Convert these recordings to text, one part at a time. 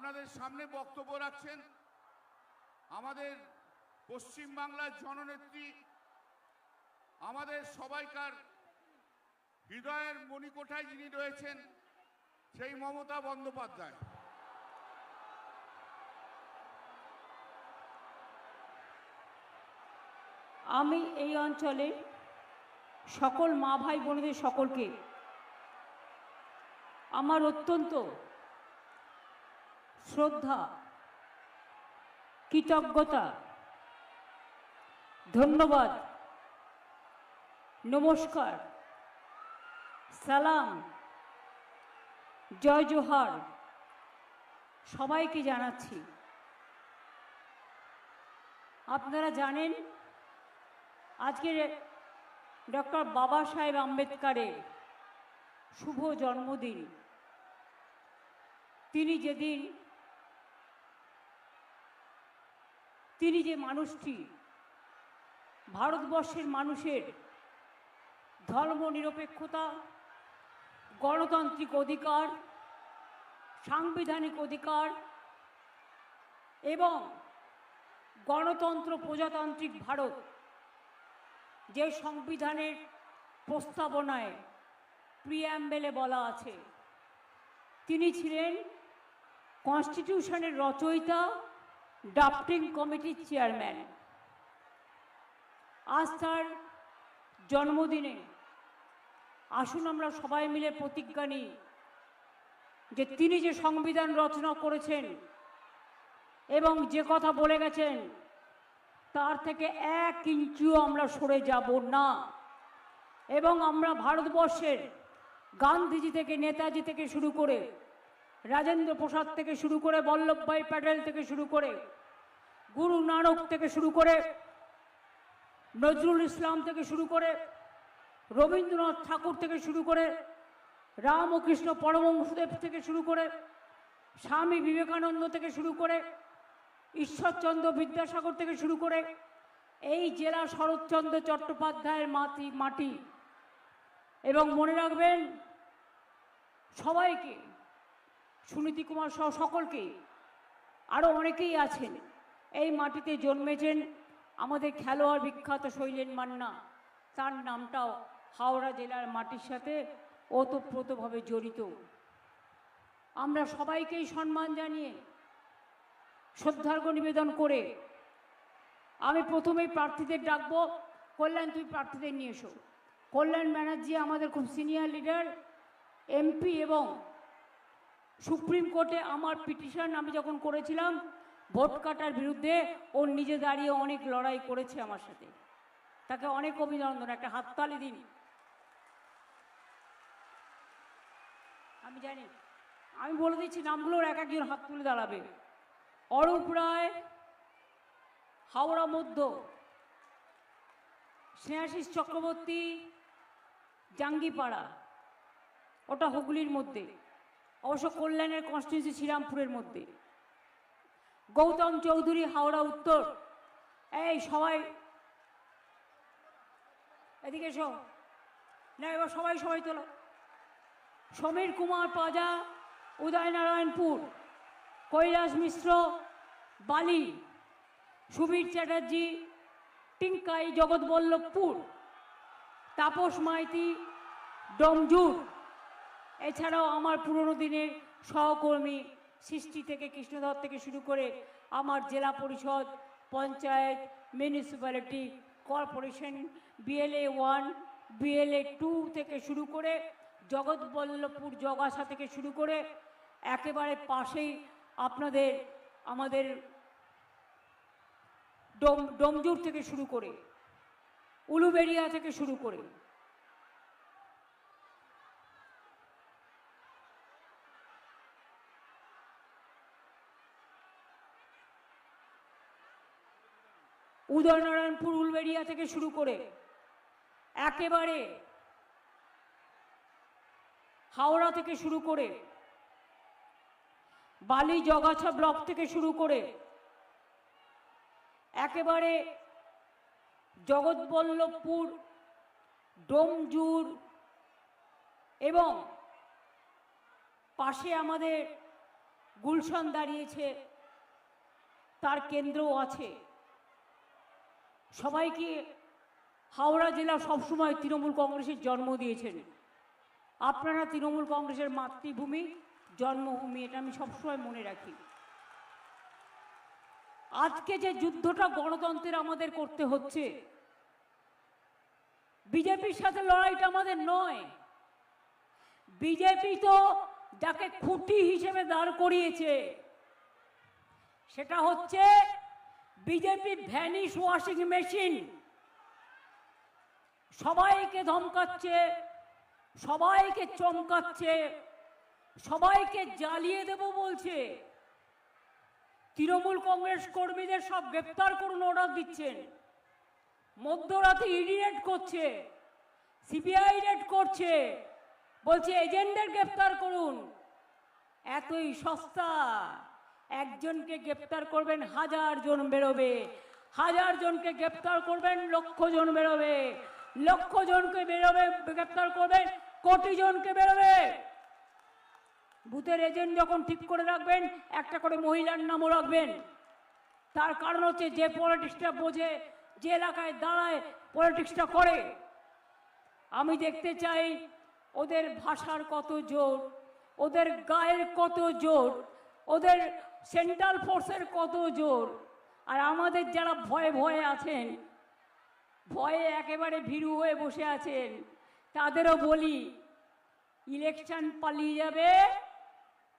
আপনাদের সামনে বক্তব্য রাখছেন আমাদের পশ্চিম বাংলার জননেত্রী, আমাদের সবাইকার হৃদয়ের মণিকোঠায় যিনি রয়েছেন সেই মমতা বন্দ্যোপাধ্যায়। আমি এই অঞ্চলে সকল মা ভাই বোনেদের সকলকে আমার অত্যন্ত শ্রদ্ধা, কৃতজ্ঞতা, ধন্যবাদ, নমস্কার, সালাম, জয় জোহার সবাইকে জানাচ্ছি। আপনারা জানেন আজকে ডক্টর বাবা সাহেব আম্বেদকরের শুভ জন্মদিন। তিনি যে মানুষটি ভারতবর্ষের মানুষের ধর্মনিরপেক্ষতা, গণতান্ত্রিক অধিকার, সাংবিধানিক অধিকার এবং গণতন্ত্র প্রজাতান্ত্রিক ভারত যে সংবিধানের প্রস্তাবনায় প্রিঅ্যাম্বেলে বলা আছে, তিনি ছিলেন কনস্টিটিউশনের রচয়িতা, ড্রাফটিং কমিটির চেয়ারম্যান। আজ তার জন্মদিনে আসুন আমরা সবাই মিলে প্রতিজ্ঞা নিই যে তিনি যে সংবিধান রচনা করেছেন এবং যে কথা বলে গেছেন তার থেকে 1 ইঞ্চিও আমরা সরে যাব না, এবং আমরা ভারতবর্ষের গান্ধীজি থেকে, নেতাজি থেকে শুরু করে, রাজেন্দ্র প্রসাদ থেকে শুরু করে, বল্লভভাই প্যাটেল থেকে শুরু করে, গুরু নানক থেকে শুরু করে, নজরুল ইসলাম থেকে শুরু করে, রবীন্দ্রনাথ ঠাকুর থেকে শুরু করে, রামকৃষ্ণ পরমহংসদেব থেকে শুরু করে, স্বামী বিবেকানন্দ থেকে শুরু করে, ঈশ্বরচন্দ্র বিদ্যাসাগর থেকে শুরু করে, এই জেলা শরৎচন্দ্র চট্টোপাধ্যায়ের মাটি। এবং মনে রাখবেন সবাইকে, সুনীতি কুমার সহ সকলকে, আরও অনেকেই আছেন এই মাটিতে জন্মেছেন। আমাদের খেলোয়াড় বিখ্যাত শৈলেন মান্না, তার নামটাও হাওড়া জেলার মাটির সাথে ওতপ্রোতভাবে জড়িত। আমরা সবাইকেই সম্মান জানিয়ে, শ্রদ্ধার্ঘ্য নিবেদন করে আমি প্রথমেই প্রার্থীদের ডাকবো। কল্যাণ, তুই প্রার্থীদের নিয়ে এসো। কল্যাণ ব্যানার্জি আমাদের খুব সিনিয়র লিডার, এমপি, এবং সুপ্রিম কোর্টে আমার পিটিশন আমি যখন করেছিলাম ভোট কাটার বিরুদ্ধে, ও নিজে দাঁড়িয়ে অনেক লড়াই করেছে আমার সাথে। তাকে অনেক অভিনন্দন, একটা হাততালি দিন। আমি জানি, আমি বলে দিচ্ছি নামগুলোর এক একজন হাত তুলে দাঁড়াবে। অরূপ রায়, হাওড়া মধ্য। স্নেহাশিস চক্রবর্তী, জাঙ্গিপাড়া, ওটা হুগলির মধ্যে, অবশ্য কল্যাণের কনস্টিটিউয়েন্সি শ্রীরামপুরের মধ্যে। গৌতম চৌধুরী, হাওড়া উত্তর। এই সবাই এদিকে এসো না, এবার সবাই তোলো। সমীর কুমার পাজা, উদয়নারায়ণপুর। কৈলাস মিশ্র, বালি। সুবীর চ্যাটার্জি, টিঙ্কাই, জগৎবল্লভপুর। তাপস মাইতি, ডোমজুর। এছাড়াও আমার পুরনো দিনের সহকর্মী সৃষ্টি থেকে, কৃষ্ণধর থেকে শুরু করে আমার জেলা পরিষদ, panchayat, municipality, corporation, BLA 1, BLA 2 থেকে শুরু করে, জগৎবল্লভপুর জগাসা থেকে শুরু করে, একেবারে পাশেই আমাদের ডোমজুর থেকে শুরু করে, উলুবেড়িয়া থেকে শুরু করে, উদয়নারায়ণপুর, উলুবেড়িয়া থেকে শুরু করে একেবারে হাওড়া থেকে শুরু করে, বালি জগাছা ব্লক থেকে শুরু করে, একেবারে জগৎবল্লভপুর, ডোমজুর, এবং পাশে আমাদের গুলশান দাঁড়িয়েছে, তার কেন্দ্রও আছে। সবাইকে হাওড়া জেলা সবসময় তৃণমূল কংগ্রেসের জন্ম দিয়েছেন। আপনারা তৃণমূল কংগ্রেসের মাতৃভূমি, জন্মভূমি, এটা আমি সবসময় মনে রাখি। আজকে যে যুদ্ধটা গণতন্ত্রের আমাদের করতে হচ্ছে, বিজেপির সাথে লড়াইটা আমাদের নয়। বিজেপি তো যাকে খুঁটি হিসেবে দাঁড় করিয়েছে সেটা হচ্ছে বিজেপি ভ্যানিশ ওয়াশিং মেশিন। সবাইকে ধমকাচ্ছে, সবাইকে চমকাচ্ছে, সবাইকে জ্বালিয়ে দেব বলছে। তৃণমূল কংগ্রেস কর্মীদের সব গ্রেপ্তার করুন অর্ডার দিচ্ছেন। মধ্যরাতে ইডি রেড করছে, সিবিআই রেড করছে, বলছে এজেন্টদের গ্রেপ্তার করুন। এতই সস্তা। একজনকে গ্রেপ্তার করবেন 1000 জন বেরোবে, 1000 জনকে গ্রেপ্তার করবেন 1,00,000 জন বেরোবে, 1,00,000 জনকে বেরোবে গ্রেপ্তার করবেন কোটি জনকে বেরোবে। বুথের এজেন্ট যখন ঠিক করে রাখবেন একটা করে মহিলার নামও রাখবেন। তার কারণ হচ্ছে যে পলিটিক্সটা বোঝে, যে এলাকায় দাঁড়ায় পলিটিক্সটা করে। আমি দেখতে চাই ওদের ভাষার কত জোর, ওদের গায়ের কত জোর, ওদের সেন্ট্রাল ফোর্সের কত জোর। আর আমাদের যারা ভয়ে ভয়ে আছেন, ভয়ে একেবারে ভীরু হয়ে বসে আছেন, তাদেরও বলি ইলেকশন পালিয়ে যাবে।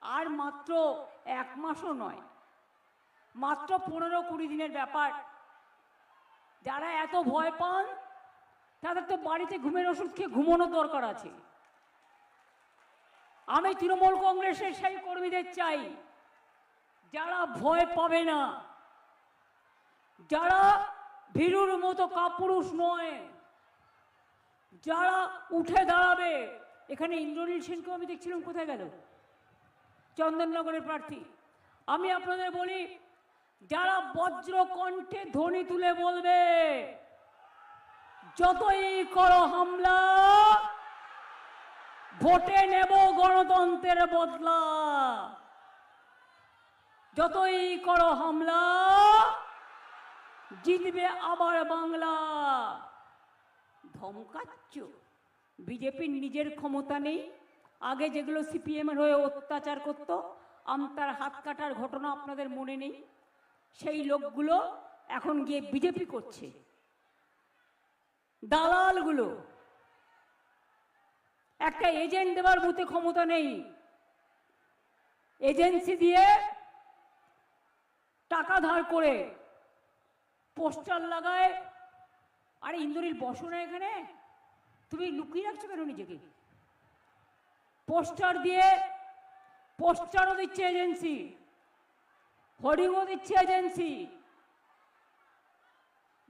আর মাত্র 1 মাসও নয়, মাত্র 15-20 দিনের ব্যাপার। যারা এত ভয় পান তাদের তো বাড়িতে ঘুমের ওষুধ খেয়ে ঘুমানোর দরকার আছে। আমি তৃণমূল কংগ্রেসের সেই কর্মীদের চাই যারা ভয় পাবে না, যারা ভীরুর মতো কাপুরুষ নয়, যারা উঠে দাঁড়াবে। এখানে ইন্দ্রনীল সেনকে আমি দেখছিলাম, কোথায় গেল? চন্দননগরের প্রার্থী। আমি আপনাদের বলি, যারা বজ্র কণ্ঠে ধ্বনি তুলে বলবে যতই করো হামলা, ভোটে নেব গণতন্ত্রের বদলা, যতই করো হামলা, জিতবে আবার বাংলা। ধমকাচ্ছ। বিজেপির নিজের ক্ষমতা নেই। আগে যেগুলো সিপিএম এর হয়ে অত্যাচার করত, আমতার হাত কাটার ঘটনা আপনাদের মনে নেই? সেই লোকগুলো এখন গিয়ে বিজেপি করছে। দালালগুলো। একটা এজেন্ট দেবার বুথে ক্ষমতা নেই, এজেন্সি দিয়ে টাকা ধার করে পোস্টার লাগায়। আরে ইন্দ্রনীল, বসো না এখানে, তুমি লুকিয়ে রাখছো কেন নিজেকে? পোস্টার দিয়ে, পোস্টারও দিচ্ছে এজেন্সি, হোর্ডিংও দিচ্ছে এজেন্সি,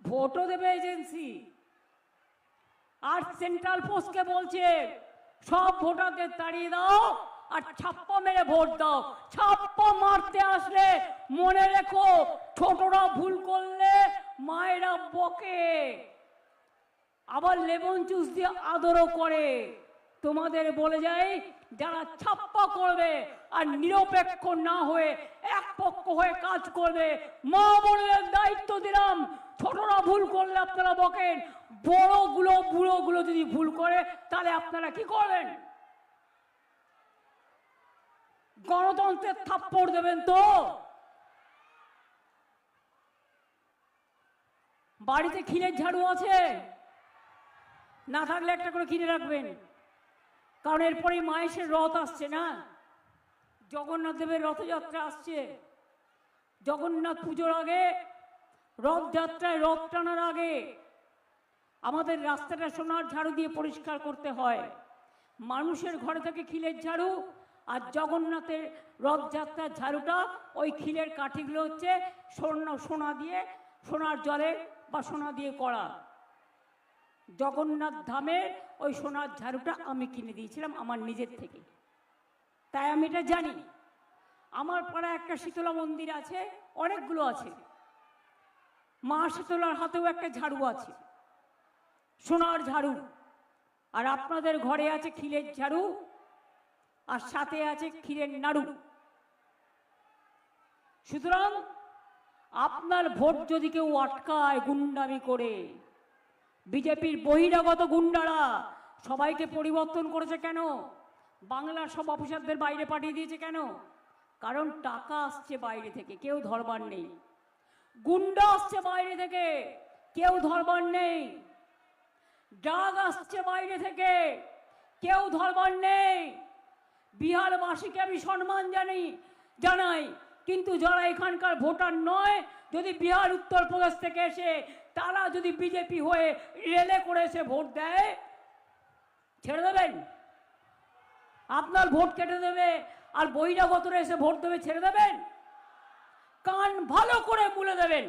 ভোটও দেবে এজেন্সি। আর সেন্ট্রাল ফোর্সকে বলছে সব ভোটারদের তাড়িয়ে দাও আর ছাপ্পা মেরে ভোট দাও। ছাপ্পা মারতে আসলে মনে রেখো, ছোটরা ভুল করলে মায়েরা বকে, আবার লেমন জুস দিয়ে আদরও করে। তোমাদের বলে যাই, যারা ছাপ্পা করবে আর নিরপেক্ষ না হয়ে এক পক্ষ হয়ে কাজ করবে, মা বোনদের দায়িত্ব দিলাম। ছোটরা ভুল করলে আপনারা বকেন, বড়গুলো বুড়োগুলো যদি ভুল করে তাহলে আপনারা কি করবেন? গণতন্ত্রের থাপ্পড় দেবেন তো? বাড়িতে ক্ষীরের ঝাড়ু আছে? না থাকলে একটা করে কিনে রাখবেন, কারণ এরপরে মায়ের রথ আসছে না, জগন্নাথ দেবের রথযাত্রা আসছে। জগন্নাথ পুজোর আগে, রথযাত্রায় রথ টানার আগে আমাদের রাস্তাটা সোনার ঝাড়ু দিয়ে পরিষ্কার করতে হয়। মানুষের ঘরে থেকে খিলের ঝাড়ু, আর জগন্নাথের রথযাত্রার ঝাড়ুটা ওই খিলের কাঠিগুলো হচ্ছে সোনা দিয়ে, সোনার জলে বা সোনা দিয়ে করা। জগন্নাথ ধামের ওই সোনার ঝাড়ুটা আমি কিনে দিয়েছিলাম আমার নিজের থেকে, তাই আমি এটা জানি। আমার পাড়ায় একটা শীতলা মন্দির আছে, অনেকগুলো আছে। মা শীতলার হাতেও একটা ঝাড়ু আছে, সোনার ঝাড়ু। আর আপনাদের ঘরে আছে ক্ষীরের ঝাড়ু, আর সাথে আছে ক্ষীরের নাড়ু। সুতরাং আপনার ভোট যদি কেউ আটকায় গুন্ডামি করে, বিজেপির বহিরাগত গুন্ডারা সবাইকে পরিবর্তন করেছে কেন? বাংলার সব অফিসারদের বাইরে পাঠিয়ে দিয়েছে কেন? কারণ টাকা আসছে বাইরে থেকে, কেউ ধরবার নেই। গুন্ডা আসছে বাইরে থেকে, কেউ ধরবার নেই। ড্রাগ আসছে বাইরে থেকে, কেউ ধরবার নেই। বিহারবাসীকে আমি সম্মান জানাই, কিন্তু যারা এখানকার ভোটার নয়, যদি বিহার উত্তরপ্রদেশ থেকে এসে তারা যদি বিজেপি হয়ে রেলে করে এসে ভোট দেয়, ছেড়ে দেবেন? আপনার ভোট কেটে দেবে আর বহিরাগতরা এসে ভোট দেবে, ছেড়ে দেবেন? কান ভালো করে মুলে দেবেন।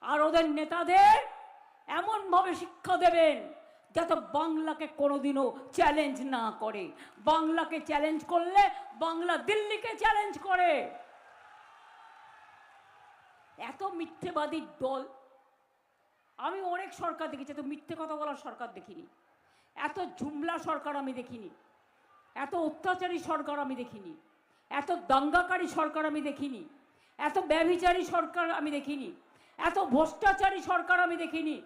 আর ওদের নেতাদের এমন ভাবে শিক্ষা দেবেন যাতে বাংলাকে কোনোদিনও চ্যালেঞ্জ না করে। বাংলাকে চ্যালেঞ্জ করলে বাংলা দিল্লিকে চ্যালেঞ্জ করে। এত মিথ্যেবাদী দল, আমি অনেক সরকার দেখেছি, এত মিথ্যে কথা বলার সরকার দেখিনি, এত জুমলা সরকার আমি দেখিনি, এত অত্যাচারী সরকার আমি দেখিনি, এত দাঙ্গাকারী সরকার আমি দেখিনি, এত ব্যভিচারী সরকার আমি দেখিনি, এত ভ্রষ্টাচারী সরকার আমি দেখিনি,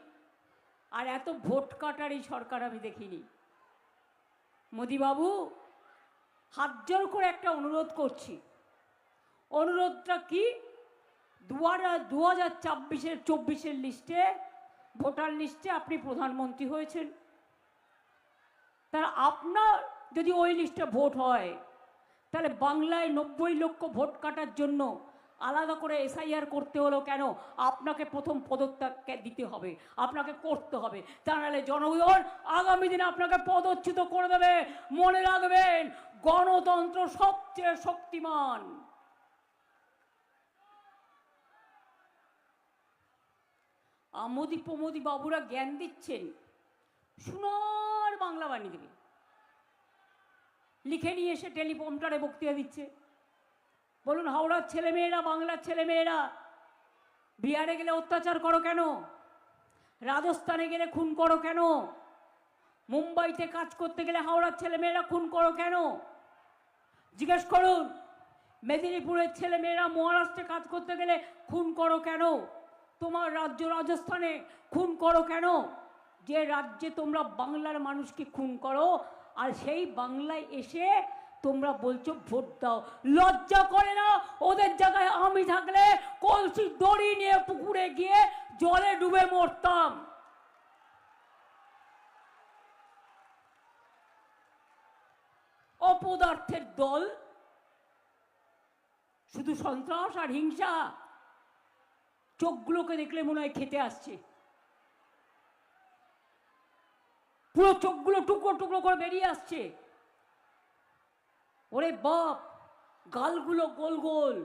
আর এত ভোট কাটারি সরকার আমি দেখিনি। মোদিবাবু, হাত জোর করে একটা অনুরোধ করছি। অনুরোধটা কি? 2024 লিস্টে, ভোটার লিস্টে আপনি প্রধানমন্ত্রী হয়েছেন, তার আপনার যদি ওই লিস্টে ভোট হয়, তাহলে বাংলায় 90 লক্ষ ভোট কাটার জন্য আলাদা করে এসআইআর করতে হলো কেন? আপনাকে প্রথম পদত্যাগ দিতে হবে, আপনাকে করতে হবে, তা নাহলে জনগণ আগামী দিনে আপনাকে পদচ্যুত করে দেবে। মনে রাখবেন, গণতন্ত্র সবচেয়ে শক্তিমান। আমোদি বাবুরা জ্ঞান দিচ্ছেন, সোনার বাংলা বানিয়ে দেবে, লিখে নিয়ে এসে টেলিপ্রম্পটারে বক্তৃতা দিচ্ছে। বলুন, হাওড়ার ছেলেমেয়েরা, বাংলার ছেলেমেয়েরা বিহারে গেলে অত্যাচার করো কেন? রাজস্থানে গেলে খুন করো কেন? মুম্বাইতে কাজ করতে গেলে হাওড়ার ছেলেমেয়েরা খুন করো কেন? জিজ্ঞেস করুন, মেদিনীপুরের ছেলেমেয়েরা মহারাষ্ট্রে কাজ করতে গেলে খুন করো কেন? তোমার রাজ্য রাজস্থানে খুন করো কেন? যে রাজ্যে তোমরা বাংলার মানুষকে খুন করো, আর সেই বাংলায় এসে তোমরা বলছো ভোট দাও। লজ্জা করে না? ওদের জায়গায় আমি থাকলে কলসি দড়ি নিয়ে পুকুরে গিয়ে জলে ডুবে মরতাম। অপদার্থের দল, শুধু সন্ত্রাস আর হিংসা। চোখগুলোকে দেখলে মনে হয় খেতে আসছে, পুরো চোখগুলো টুকরো টুকরো করে বেরিয়ে আসছে। ওরে বাপ, গালগুলো গোল গোল,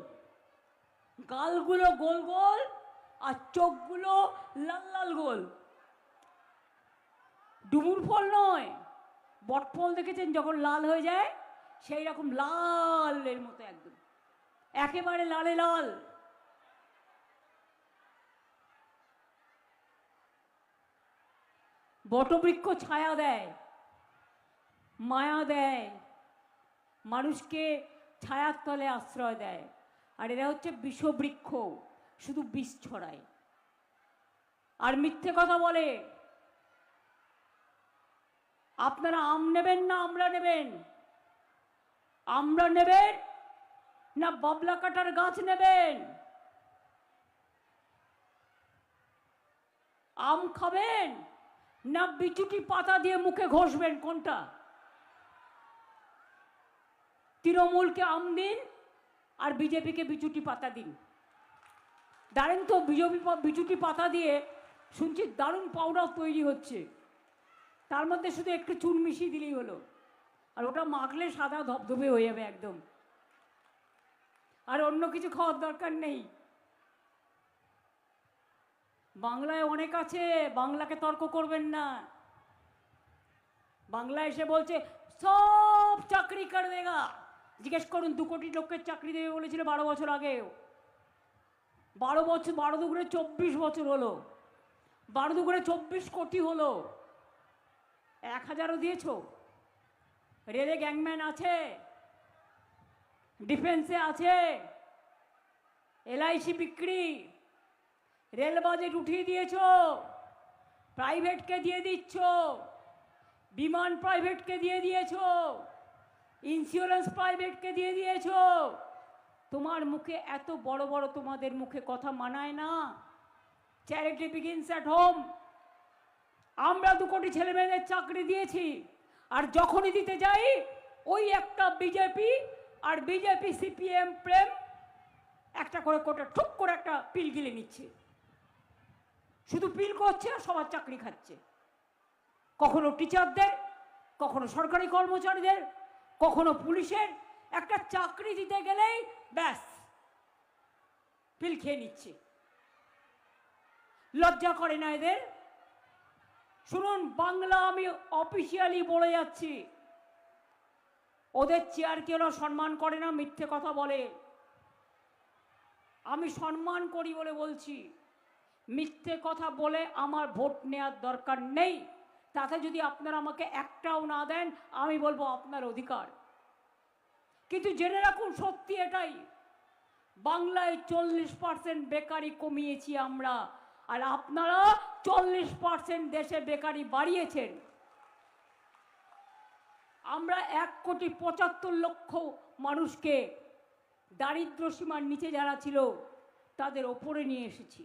গালগুলো গোল গোল, আর চোখগুলো লাল লাল গোল। ডুমুর ফল নয়, বটফল দেখেছেন যখন লাল হয়ে যায়, সেই রকম লালের মতো, একদম একেবারে লালে লাল। বটবৃক্ষ ছায়া দেয়, মায়া দেয়, মানুষকে ছায়ার তলে আশ্রয় দেয়, আর এরা হচ্ছে বিষবৃক্ষ, শুধু বিষ ছড়ায় আর মিথ্যে কথা বলে। আপনারা আম নেবেন না আমরা নেবেন? আমরা নেবেন না বাবলা কাটার গাছ নেবেন? আম খাবেন না বিচুটি পাতা দিয়ে মুখে ঘষবেন? কোনটা? তৃণমূলকে আম দিন আর বিজেপিকে বিচুটি পাতা দিন। দাঁড়েন তো, বিজেপি বিচুটি পাতা দিয়ে শুনছি দারুণ পাউডার তৈরি হচ্ছে, তার মধ্যে শুধু একটু চুন মিশিয়ে দিলেই হলো, আর ওটা মাখলে সাদা ধবধবে হয়ে যাবে একদম, আর অন্য কিছু খাওয়ার দরকার নেই। বাংলায় অনেক আছে, বাংলাকে তর্ক করবেন না। বাংলা এসে বলছে সব চাকরি কর দেগা। জিজ্ঞেস করুন, 2 কোটি লোককে চাকরি দেবে বলেছিল 12 বছর আগেও। 12 বছর, 12 দুগুণে 24 বছর হলো, 12 দুগুণে 24 কোটি হলো। 1000ও দিয়েছ? রেলে গ্যাংম্যান আছে, ডিফেন্সে আছে, এলআইসি বিক্রি, রেল বাজেট উঠিয়ে দিয়েছ, প্রাইভেটকে দিয়ে দিচ্ছ, বিমান প্রাইভেটকে দিয়ে দিয়েছ, ইন্স্যুরেন্স প্রাইভেটকে দিয়ে দিয়েছ। তোমার মুখে এত বড় বড় তোমাদের মুখে কথা মানায় না। Charity begins at home. আমরা 2 কোটি ছেলে মেয়েদের চাকরি দিয়েছি, আর যখনই দিতে যাই ওই একটা বিজেপি আর বিজেপি সিপিএম প্রেম একটা করে কোটা ঠুক করে একটা পিল গিলে নিচ্ছে, শুধু পিল করছে আর সবার চাকরি খাচ্ছে। কখনো টিচারদের, কখনো সরকারি কর্মচারীদের, কখনো পুলিশের। একটা চাকরি দিতে গেলেই ব্যাস পিল খেয়ে নিচ্ছে। লজ্জা করে না এদের? শুনুন, বাংলা আমি অফিসিয়ালি বলে যাচ্ছি, ওদের চেয়ারকে ওরা সম্মান করে না, মিথ্যে কথা বলে। আমি সম্মান করি বলে বলছি, মিথ্যে কথা বলে আমার ভোট নেওয়ার দরকার নেই। তাতে যদি আপনারা আমাকে একটাও না দেন, আমি বলবো আপনার অধিকার। কিন্তু জেনে রাখুন, সত্যি এটাই, বাংলায় 40% বেকারি কমিয়েছি আমরা, আর আপনারা 40% দেশে বেকারি বাড়িয়েছেন। আমরা 1,75,00,000 মানুষকে দারিদ্র সীমার নিচে যারা ছিল তাদের ওপরে নিয়ে এসেছি।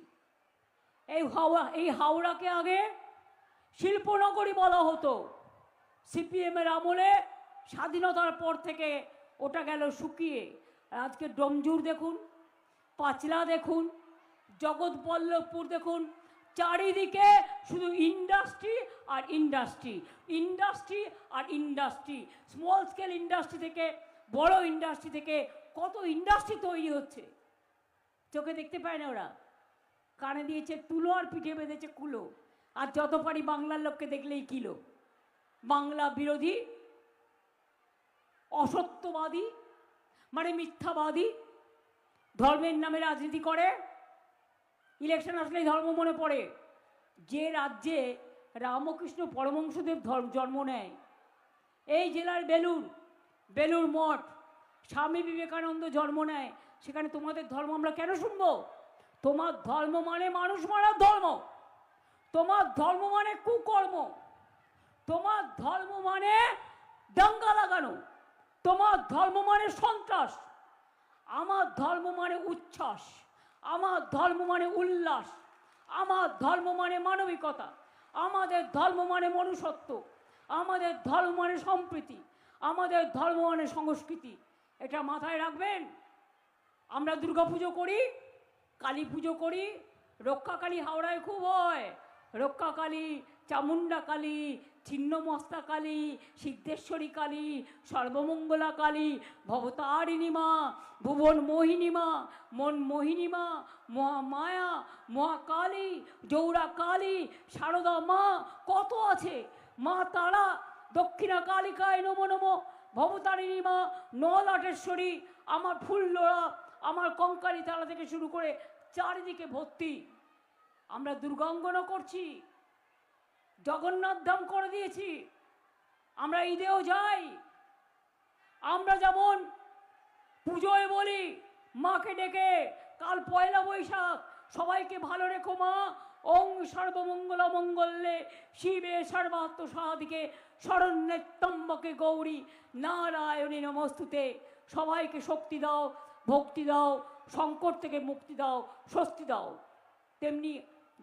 এই হাওড়াকে আগে শিল্পনগরী বলা হতো। সিপিএমের আমলে স্বাধীনতার পর থেকে ওটা গেল শুকিয়ে। আজকে ডোমজুর দেখুন, পাঁচলা দেখুন, জগৎবল্লভপুর দেখুন, চারিদিকে শুধু ইন্ডাস্ট্রি আর ইন্ডাস্ট্রি, ইন্ডাস্ট্রি আর ইন্ডাস্ট্রি। স্মল স্কেল ইন্ডাস্ট্রি থেকে বড় ইন্ডাস্ট্রি থেকে কত ইন্ডাস্ট্রি তৈরি হচ্ছে, চোখে দেখতে পায় না ওরা। কানে দিয়েছে তুলো আর পিঠে বেঁধেছে কুলো, আর যত পারি বাংলার লোককে দেখলেই কিলো। বাংলা বিরোধী, অসত্যবাদী, মানে মিথ্যাবাদী, ধর্মের নামে রাজনীতি করে। ইলেকশন আসলেই ধর্ম মনে পড়ে। যে রাজ্যে রামকৃষ্ণ পরমহংসদেব জন্ম নেয়, এই জেলার বেলুর মঠ, স্বামী বিবেকানন্দ জন্ম নেয়, সেখানে তোমাদের ধর্ম আমরা কেন শুনবো? তোমার ধর্ম মানে মানুষ মারার ধর্ম, তোমার ধর্ম মানে কুকর্ম, তোমার ধর্ম মানে দাঙ্গা লাগানো, তোমার ধর্ম মানে সন্ত্রাস। আমার ধর্ম মানে উচ্ছ্বাস, আমার ধর্ম মানে উল্লাস, আমার ধর্ম মানে মানবিকতা, আমাদের ধর্ম মানে মনুষ্যত্ব, আমাদের ধর্ম মানে সম্প্রীতি, আমাদের ধর্ম মানে সংস্কৃতি। এটা মাথায় রাখবেন। আমরা দুর্গা পুজো করি, কালী পুজো করি, রক্ষাকালী হাওড়ায় খুব হয়। রক্ষাকালী, চামুন্ডা কালী, ছিন্নমস্তা কালী, সিদ্ধেশ্বরী কালী, সর্বমঙ্গলা কালী, ভবতারিণী মা, ভুবন মোহিনী মা, মন মোহিনী মা, মহামায়া, মহাকালী, জৌরা কালী, সারদা মা, কত আছে। মা তারা, দক্ষিণা কালিকায় নমো নমো, ভবতারিণী মা, নলাটেশ্বরী, আমার ফুল্লরা, আমার কঙ্কালী তারা থেকে শুরু করে চারিদিকে ভর্তি। আমরা দুর্গাঙ্গনা করছি, জগন্নাথ ধাম করে দিয়েছি, আমরা ঈদেও যাই। আমরা যেমন পুজোয় বলি মাকে ডেকে, কাল পয়লা বৈশাখ, সবাইকে ভালো রেখো মা, ওং সর্বমঙ্গল মঙ্গলে শিবে সর্বাত্ম সাধিকে শরণ্যে ত্র্যম্বকে গৌরী নারায়ণী নমস্তুতে। সবাইকে শক্তি দাও, ভক্তি দাও, সংকট থেকে মুক্তি দাও, স্বস্তি দাও। তেমনি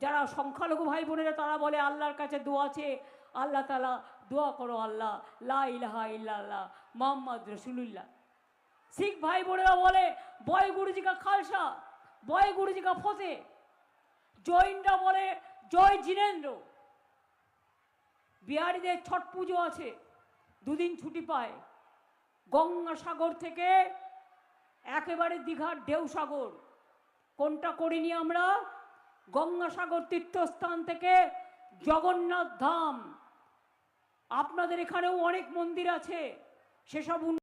যারা সংখ্যালঘু ভাই বোনেরা তারা বলে আল্লাহর কাছে দোয়া আছে, আল্লাহ তাআলা দোয়া করো আল্লাহ লা ইলাহা ইল্লাল্লাহ মুহাম্মদ রাসূলুল্লাহ। শিখ ভাই বোনেরা বলে বয় গুরুজি কা খালসা, বয় গুরুজি কা ফতে। জৈনরা বলে জয় জিনেন্দ্র। বিহারিদের ছট পুজো আছে, 2 দিন ছুটি পায়। গঙ্গাসাগর থেকে একেবারে দীঘার ঢেউসাগর, কোনটা করিনি আমরা? গঙ্গাসাগর তীর্থস্থান থেকে জগন্নাথ ধাম। আপনাদের এখানেও অনেক মন্দির আছে, সেসব